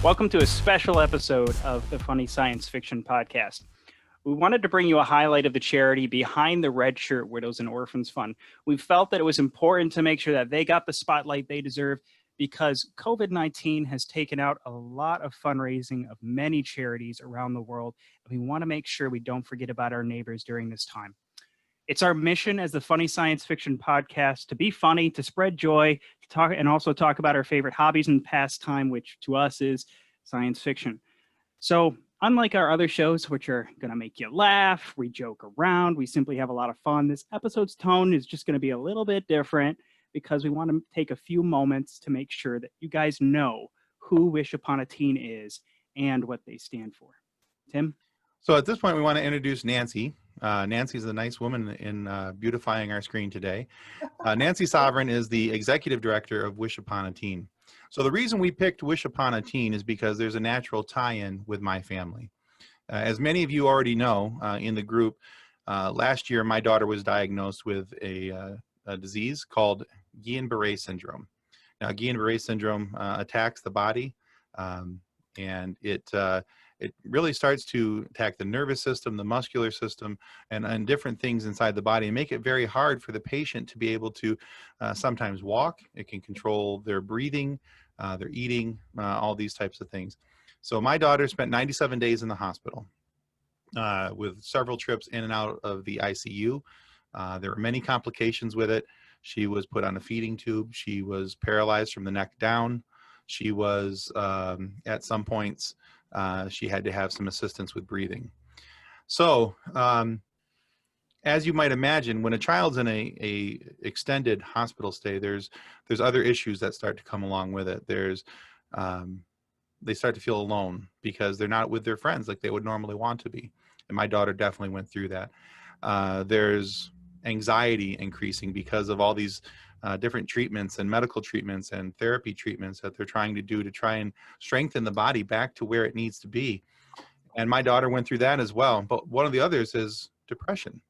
Welcome to a special episode of the Funny Science Fiction Podcast. We wanted to bring you a highlight of the charity Behind the Red Shirt Widows and Orphans Fund. We felt that it was important to make sure that they got the spotlight they deserve because COVID-19 has taken out a lot of fundraising of many charities around the world, and we want to make sure we don't forget about our neighbors during this time. It's our mission as the Funny Science Fiction Podcast to be funny, to spread joy, to talk, and also talk about our favorite hobbies and pastime, which to us is science fiction. So unlike our other shows, which are going to make you laugh, we joke around, we simply have a lot of fun, this episode's tone is just going to be a little bit different because we want to take a few moments to make sure that you guys know who Wish Upon a Teen is and what they stand for. Tim? So at this point, we want to introduce Nancy. Nancy's a nice woman in beautifying our screen today. Nancy Sovran is the executive director of Wish Upon a Teen. So the reason we picked Wish Upon a Teen is because there's a natural tie-in with my family. As many of you already know in the group, last year my daughter was diagnosed with a disease called Guillain-Barré syndrome. Now, Guillain-Barré syndrome attacks the body, and it really starts to attack the nervous system, the muscular system, and different things inside the body and make it very hard for the patient to be able to sometimes walk. It can control their breathing, their eating, all these types of things. So my daughter spent 97 days in the hospital with several trips in and out of the ICU. There were many complications with it. She was put on a feeding tube. She was paralyzed from the neck down. She was, at some points, she had to have some assistance with breathing. So, as you might imagine, when a child's in a extended hospital stay, there's other issues that start to come along with it. They start to feel alone because they're not with their friends like they would normally want to be. And my daughter definitely went through that. There's anxiety increasing because of all these different treatments and medical treatments and therapy treatments that they're trying to do to try and strengthen the body back to where it needs to be. And my daughter went through that as well. But one of the others is depression.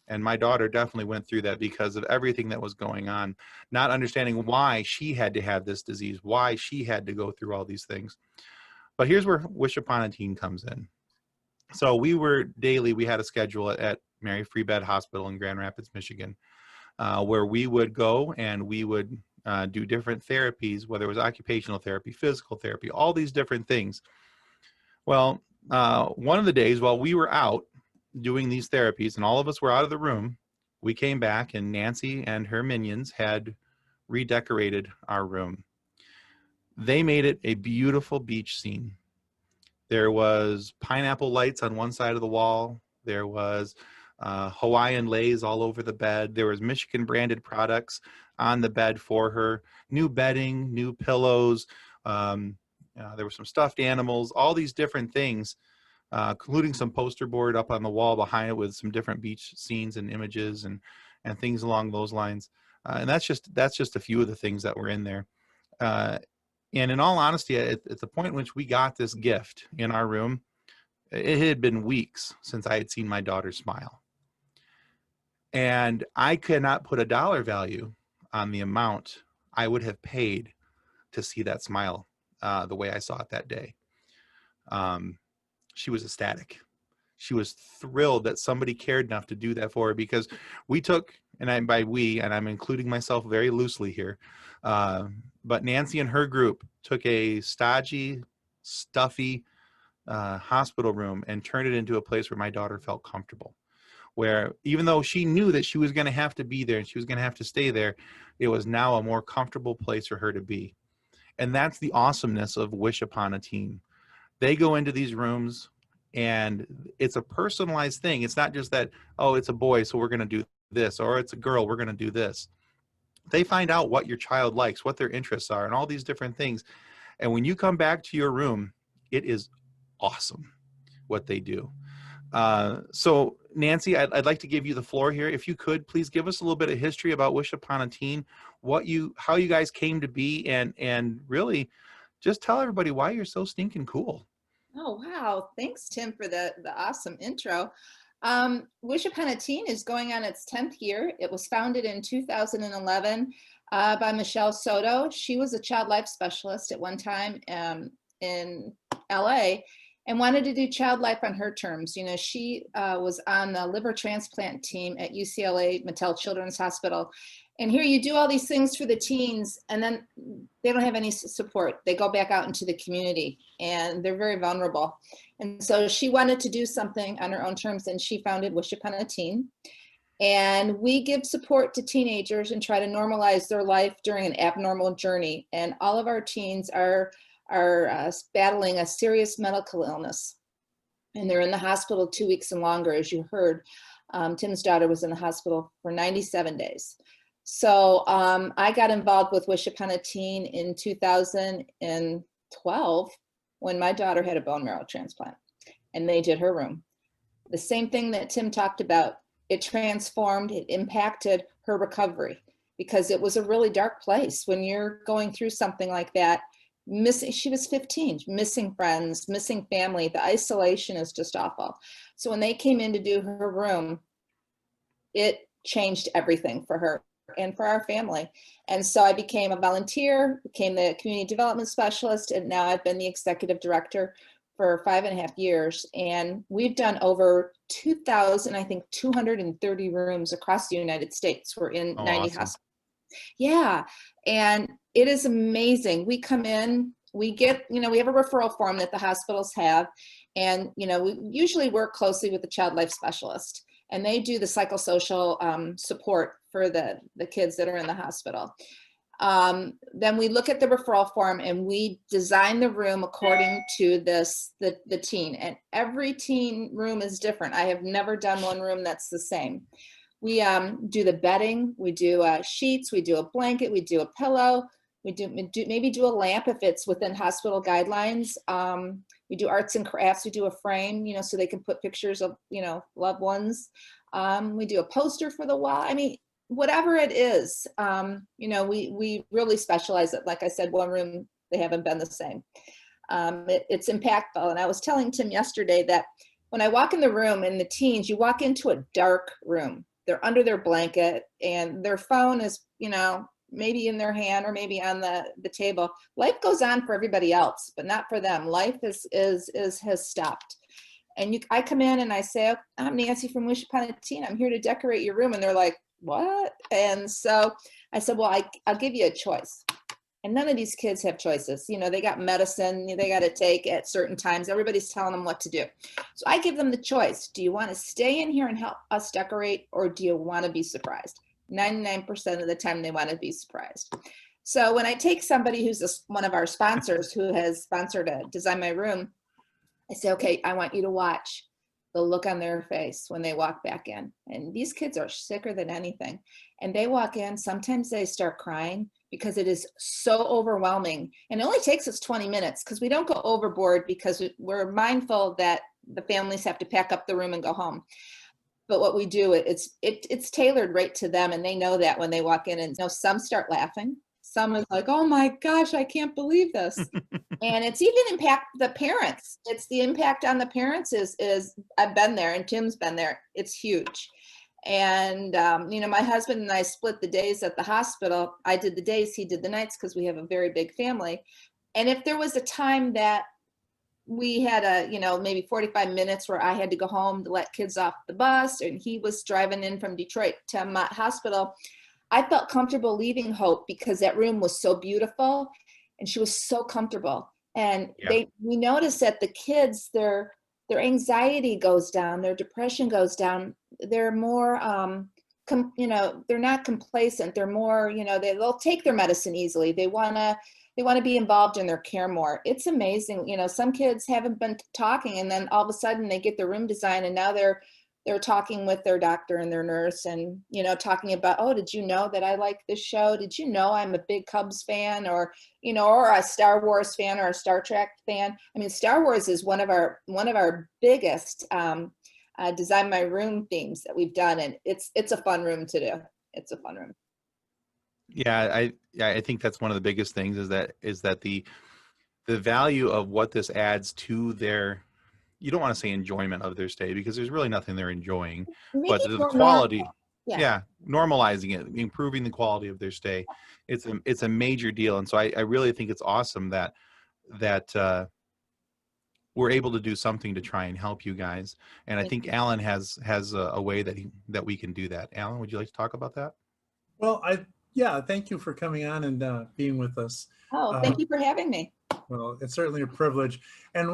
And my daughter definitely went through that because of everything that was going on, not understanding why she had to have this disease, why she had to go through all these things. But here's where Wish Upon a Teen comes in. So we had a schedule at Mary Free Bed Hospital in Grand Rapids, Michigan, where we would go and we would do different therapies, whether it was occupational therapy, physical therapy, all these different things. Well, one of the days while we were out doing these therapies and all of us were out of the room, we came back and Nancy and her minions had redecorated our room. They made it a beautiful beach scene. There was pineapple lights on one side of the wall. There was Hawaiian lays all over the bed. There was Michigan branded products on the bed for her, new bedding, new pillows. There were some stuffed animals, all these different things, including some poster board up on the wall behind it with some different beach scenes and images and things along those lines. And that's just a few of the things that were in there. And in all honesty, at the point in which we got this gift in our room, it had been weeks since I had seen my daughter smile. And I cannot put a dollar value on the amount I would have paid to see that smile the way I saw it that day. She was ecstatic. She was thrilled that somebody cared enough to do that for her because we took, and by we, and I'm including myself very loosely here, but Nancy and her group took a stodgy, stuffy hospital room and turned it into a place where my daughter felt comfortable. Where even though she knew that she was going to have to be there and she was going to have to stay there, it was now a more comfortable place for her to be. And that's the awesomeness of Wish Upon a Teen. They go into these rooms and it's a personalized thing. It's not just that, oh, it's a boy, so we're going to do this, or it's a girl, we're going to do this. They find out what your child likes, what their interests are, and all these different things. And when you come back to your room, it is awesome what they do. So Nancy, I'd like to give you the floor here. If you could, please give us a little bit of history about Wish Upon a Teen, how you guys came to be, and really just tell everybody why you're so stinking cool. Oh, wow. Thanks, Tim, for the awesome intro. Wish Upon a Teen is going on its 10th year. It was founded in 2011 by Michelle Soto. She was a child life specialist at one time in LA and wanted to do child life on her terms. You know, she was on the liver transplant team at UCLA Mattel Children's Hospital. And here you do all these things for the teens, and then they don't have any support. They go back out into the community, and they're very vulnerable. And so she wanted to do something on her own terms, and she founded Wish Upon a Teen. And we give support to teenagers and try to normalize their life during an abnormal journey. And all of our teens are battling a serious medical illness. And they're in the hospital 2 weeks and longer, as you heard. Tim's daughter was in the hospital for 97 days. So I got involved with Wish Upon a Teen in 2012 when my daughter had a bone marrow transplant, and they did her room. The same thing that Tim talked about, it transformed, it impacted her recovery, because it was a really dark place when you're going through something like that. She was 15, missing friends, missing family. The isolation is just awful. So when they came in to do her room, it changed everything for her and for our family. And so I became a volunteer, became the community development specialist, and now I've been the executive director for 5.5 years. And we've done over 230 rooms across the United States. We're in 90 hospitals. Yeah, and it is amazing. We come in, we get, we have a referral form that the hospitals have, and, we usually work closely with the child life specialist, and they do the psychosocial support for the kids that are in the hospital. Then we look at the referral form and we design the room according to the teen, and every teen room is different. I have never done one room that's the same. We do the bedding, we do sheets, we do a blanket, we do a pillow, we maybe do a lamp if it's within hospital guidelines. We do arts and crafts, we do a frame, so they can put pictures of, loved ones. We do a poster for the wall. I mean, whatever it is, we really specialize it. Like I said, one room, they haven't been the same. It's impactful. And I was telling Tim yesterday that when I walk in the room and the teens, you walk into a dark room. They're under their blanket and their phone is, maybe in their hand or maybe on the table. Life goes on for everybody else, but not for them. Life has stopped. And I come in and I say, I'm Nancy from Wish Upon a Teen. I'm here to decorate your room. And they're like, what? And so I said, well, I'll give you a choice. And none of these kids have choices. They got medicine they got to take at certain times. Everybody's telling them what to do. So I give them the choice. Do you want to stay in here and help us decorate, or do you want to be surprised? 99% of the time they want to be surprised. So when I take somebody who's one of our sponsors who has sponsored a Design My Room, I say, okay, I want you to watch the look on their face when they walk back in. And these kids are sicker than anything. And they walk in, sometimes they start crying because it is so overwhelming. And it only takes us 20 minutes because we don't go overboard, because we're mindful that the families have to pack up the room and go home. But what we do, it's tailored right to them, and they know that when they walk in. And some start laughing. Some is like, oh my gosh, I can't believe this. And it's even impact the parents. It's the impact on the parents is I've been there, and Tim's been there. It's huge. And, my husband and I split the days at the hospital. I did the days, he did the nights, because we have a very big family. And if there was a time that we had maybe 45 minutes where I had to go home to let kids off the bus, and he was driving in from Detroit to Mott Hospital, I felt comfortable leaving Hope because that room was so beautiful and she was so comfortable. And we noticed that the kids, their anxiety goes down, their depression goes down. They're more, they're not complacent. They're more, they'll take their medicine easily. They want to be involved in their care more. It's amazing. Some kids haven't been talking, and then all of a sudden they get the room design, and now they're talking with their doctor and their nurse, and talking about, oh, did you know that I like this show? Did you know I'm a big Cubs fan, or or a Star Wars fan, or a Star Trek fan? I mean, Star Wars is one of our biggest Design My Room themes that we've done, and it's a fun room to do. It's a fun room. Yeah, I think that's one of the biggest things is that the value of what this adds to their, you don't want to say enjoyment of their stay, because there's really nothing they're enjoying, but the quality, normalizing it, improving the quality of their stay. It's a major deal. And so I really think it's awesome that that we're able to do something to try and help you guys. And I think Alan has a way that we can do that. Alan, would you like to talk about that? Well, yeah, thank you for coming on and being with us. Oh, thank you for having me. Well, it's certainly a privilege. And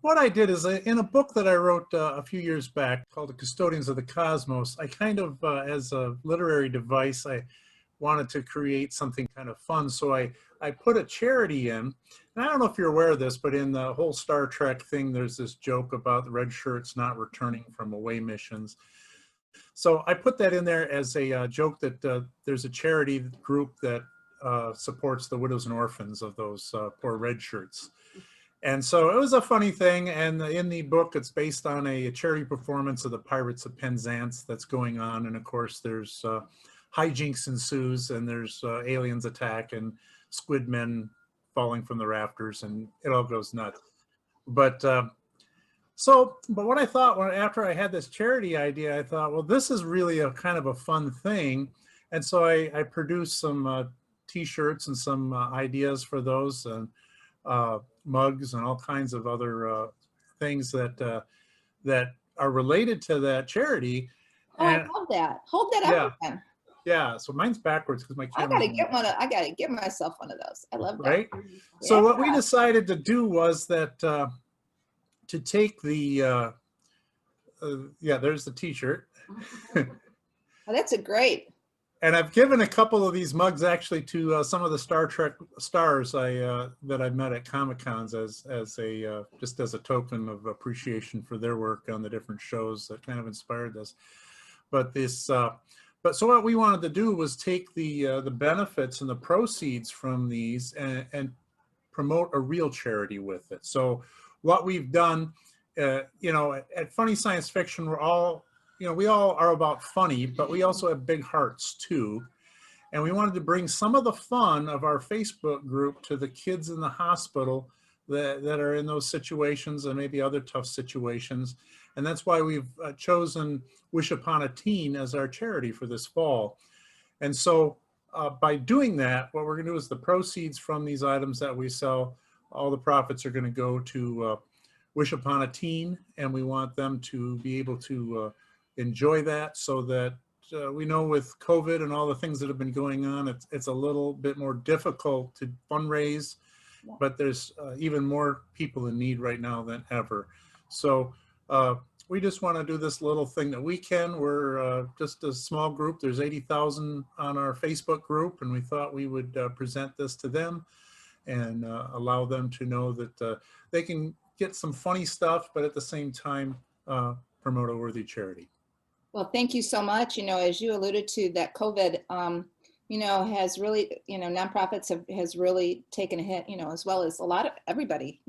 what I did is in a book that I wrote a few years back called The Custodians of the Cosmos, I kind of, as a literary device, I wanted to create something kind of fun. So I put a charity in. And I don't know if you're aware of this, but in the whole Star Trek thing, there's this joke about the red shirts not returning from away missions. So I put that in there as a joke that there's a charity group that supports the widows and orphans of those poor red shirts. And so it was a funny thing. And in the book, it's based on a charity performance of the Pirates of Penzance that's going on. And of course, there's hijinks ensues, and there's aliens attack and squid men falling from the rafters, and it all goes nuts. But what I thought after I had this charity idea, I thought, well, this is really a kind of a fun thing. And so I produced some T-shirts and some ideas for those, and mugs and all kinds of other things that are related to that charity. Oh, and, I love that. Hold that up again. Yeah, so mine's backwards because my camera. I gotta get myself one of those. I love that. Right. Yeah. So what we decided to do was that to take the there's the T-shirt. Oh, that's a great. And I've given a couple of these mugs actually to some of the Star Trek stars that I met at Comic-Cons as a just as a token of appreciation for their work on the different shows that kind of inspired this. But so what we wanted to do was take the benefits and the proceeds from these and promote a real charity with it. So what we've done, at Funny Science Fiction, we all are about funny, but we also have big hearts too. And we wanted to bring some of the fun of our Facebook group to the kids in the hospital that are in those situations and maybe other tough situations. And that's why we've chosen Wish Upon a Teen as our charity for this fall. And so by doing that, what we're going to do is the proceeds from these items that we sell, all the profits are going to go to Wish Upon a Teen. And we want them to be able to enjoy that, so that we know with COVID and all the things that have been going on, it's a little bit more difficult to fundraise, but there's even more people in need right now than ever. So we just want to do this little thing that we can. We're just a small group. There's 80,000 on our Facebook group, and we thought we would present this to them and allow them to know that they can get some funny stuff, but at the same time promote a worthy charity. Well, thank you so much. As you alluded to, that COVID, has really, nonprofits has really taken a hit, as well as a lot of everybody,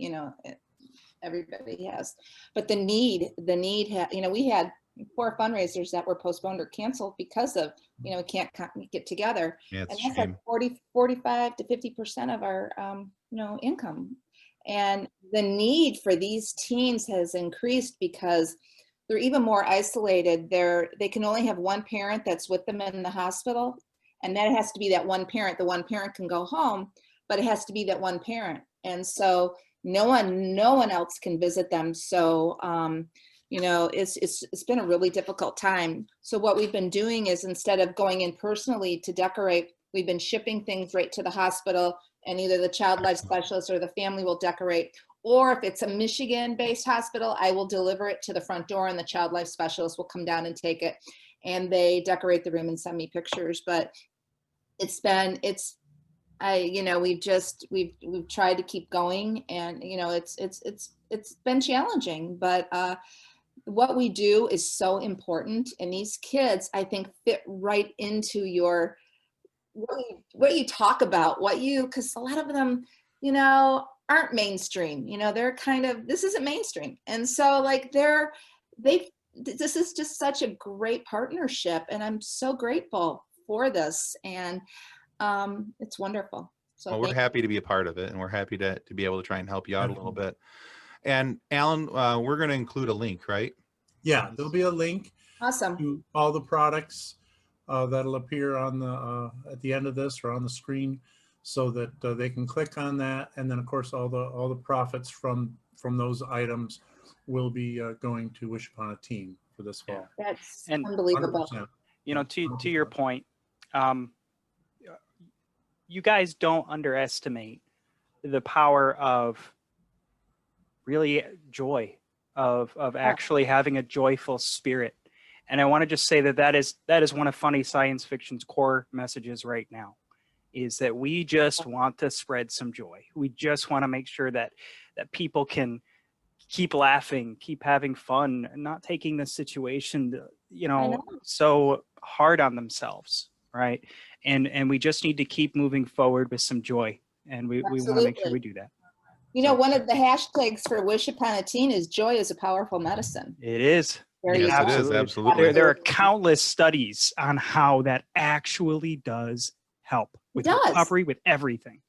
everybody has. But the need, we had 4 fundraisers that were postponed or canceled because of, we can't get together. Yeah, and that's like 45 to 50% of our, income. And the need for these teens has increased because they're even more isolated. They can only have one parent that's with them in the hospital, and that has to be that one parent. The one parent can go home, but it has to be that one parent. And so no one else can visit them. So it's been a really difficult time. So what we've been doing is, instead of going in personally to decorate, we've been shipping things right to the hospital, and either the child life specialist or the family will decorate. Or if it's a Michigan-based hospital, I will deliver it to the front door, and the child life specialist will come down and take it, and they decorate the room and send me pictures. But we've tried to keep going, and it's been challenging. But what we do is so important, and these kids, I think, fit right into your what you talk about, because a lot of them, aren't mainstream. They're kind of, this isn't mainstream. And so this is just such a great partnership, and I'm so grateful for this, and it's wonderful. So well, we're happy to be a part of it, and we're happy to be able to try and help you out a little bit. And Alan, we're going to include a link, right? Yeah, there'll be a link. Awesome. To all the products that'll appear on the at the end of this or on the screen. so that they can click on that. And then of course, all the profits from those items will be going to Wish Upon a Teen for this fall. That's And unbelievable. 100%. You know, to your point, you guys don't underestimate the power of really joy, of actually having a joyful spirit. And I want to just say that is one of Funny Science Fiction's core messages right now, is that we just want to spread some joy. We just want to make sure that people can keep laughing, keep having fun, and not taking the situation, so hard on themselves, right? And we just need to keep moving forward with some joy, and we want to make sure we do that. One of the hashtags for Wish Upon a Teen is "Joy is a powerful medicine." It is. Yes, it is, absolutely. There are countless studies on how that actually does help with recovery, with everything.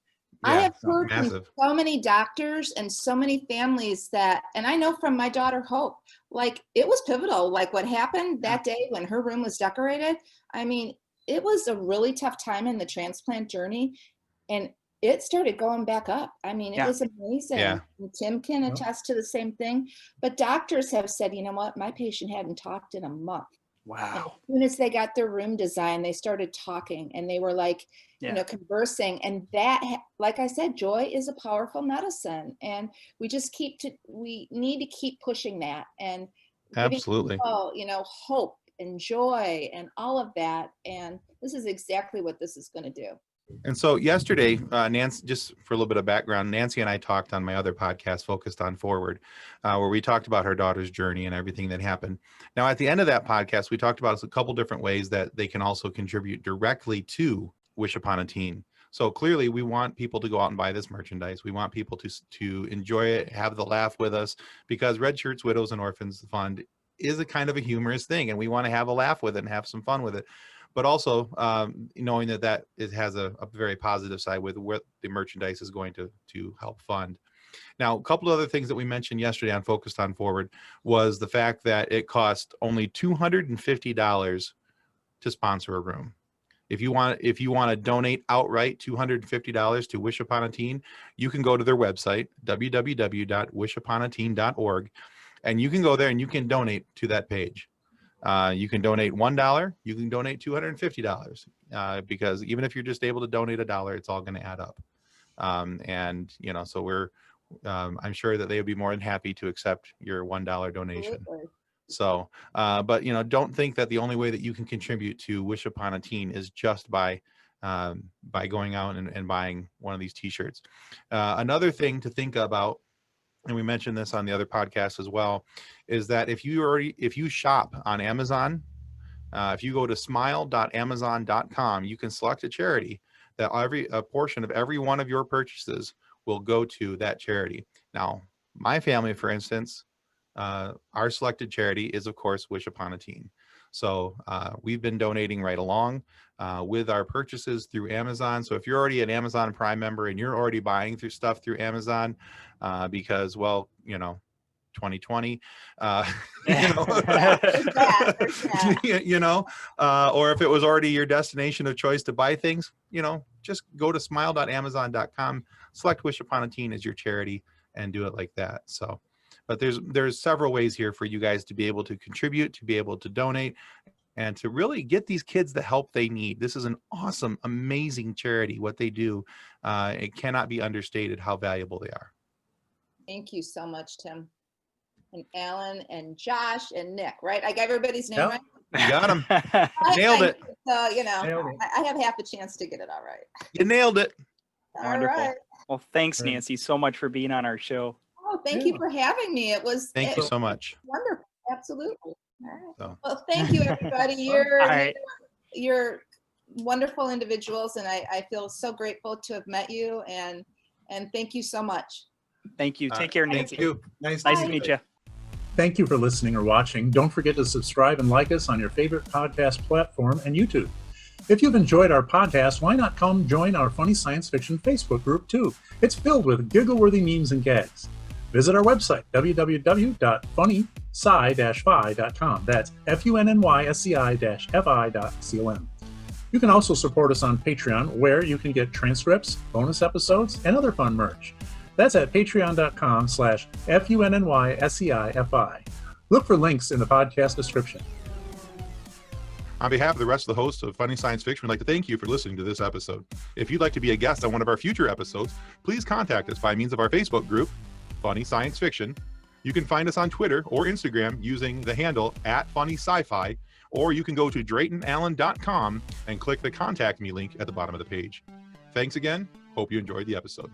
I have heard from so many doctors and so many families and I know from my daughter Hope, like it was pivotal, like what happened that day when her room was decorated. I mean, it was a really tough time in the transplant journey, and it started going back up. I mean, it was amazing. Yeah. And Tim can attest to the same thing, but doctors have said, you know what, my patient hadn't talked in a month. Wow. And as soon as they got their room designed, they started talking, and they were like, conversing. And that, like I said, joy is a powerful medicine, and we just we need to keep pushing that and absolutely, hope and joy and all of that. And this is exactly what this is going to do. And so yesterday, Nancy, just for a little bit of background, Nancy and I talked on my other podcast, Focused on Forward, where we talked about her daughter's journey and everything that happened. Now, at the end of that podcast, we talked about a couple different ways that they can also contribute directly to Wish Upon a Teen. So clearly, we want people to go out and buy this merchandise. We want people to enjoy it, have the laugh with us, because Red Shirts, Widows, and Orphans Fund is a kind of a humorous thing, and we want to have a laugh with it and have some fun with it. But also knowing that it has a very positive side with what the merchandise is going to help fund. Now, a couple of other things that we mentioned yesterday on Focused on Forward was the fact that it cost only $250 to sponsor a room. If you want to donate outright $250 to Wish Upon a Teen, you can go to their website, www.wishuponateen.org, and you can go there and you can donate to that page. You can donate $1, you can donate $250, because even if you're just able to donate $1, it's all going to add up. And so we're, I'm sure that they would be more than happy to accept your $1 donation. Absolutely. So, but don't think that the only way that you can contribute to Wish Upon a Teen is just by going out and buying one of these T-shirts. Another thing to think about, and we mentioned this on the other podcast as well, is that if you shop on Amazon, if you go to smile.amazon.com, you can select a charity that a portion of every one of your purchases will go to that charity. Now, my family, for instance, our selected charity is, of course, Wish Upon a Teen. So we've been donating right along with our purchases through Amazon. So if you're already an Amazon Prime member and you're already buying stuff through Amazon, because, 2020, or if it was already your destination of choice to buy things, just go to smile.amazon.com, select Wish Upon a Teen as your charity, and do it like that. So, but there's several ways here for you guys to be able to contribute, to be able to donate, and to really get these kids the help they need. This is an awesome, amazing charity. What they do, it cannot be understated how valuable they are. Thank you so much, Tim. And Alan and Josh and Nick, right? I got everybody's name right? You got them. Nailed it. So, I have half a chance to get it all right. You nailed it. Wonderful. All right. Well, thanks, Nancy, so much for being on our show. Oh, thank you for having me. Thank you so much. Wonderful. Absolutely. All right. So. Well, thank you, everybody. You're wonderful individuals, and I feel so grateful to have met you, and thank you so much. Thank you. Take care, Nancy. Thank you. Nice to meet you. Thank you for listening or watching. Don't forget to subscribe and like us on your favorite podcast platform and YouTube. If you've enjoyed our podcast, why not come join our Funny Science Fiction Facebook group too? It's filled with giggle-worthy memes and gags. Visit our website, www.funnysci-fi.com. That's FUNNYSCI-FI.com. You can also support us on Patreon, where you can get transcripts, bonus episodes, and other fun merch. That's at patreon.com/FUNNYSEIFI. Look for links in the podcast description. On behalf of the rest of the hosts of Funny Science Fiction, we'd like to thank you for listening to this episode. If you'd like to be a guest on one of our future episodes, please contact us by means of our Facebook group, Funny Science Fiction. You can find us on Twitter or Instagram using the handle @FunnySci-Fi, or you can go to DraytonAllen.com and click the Contact Me link at the bottom of the page. Thanks again. Hope you enjoyed the episode.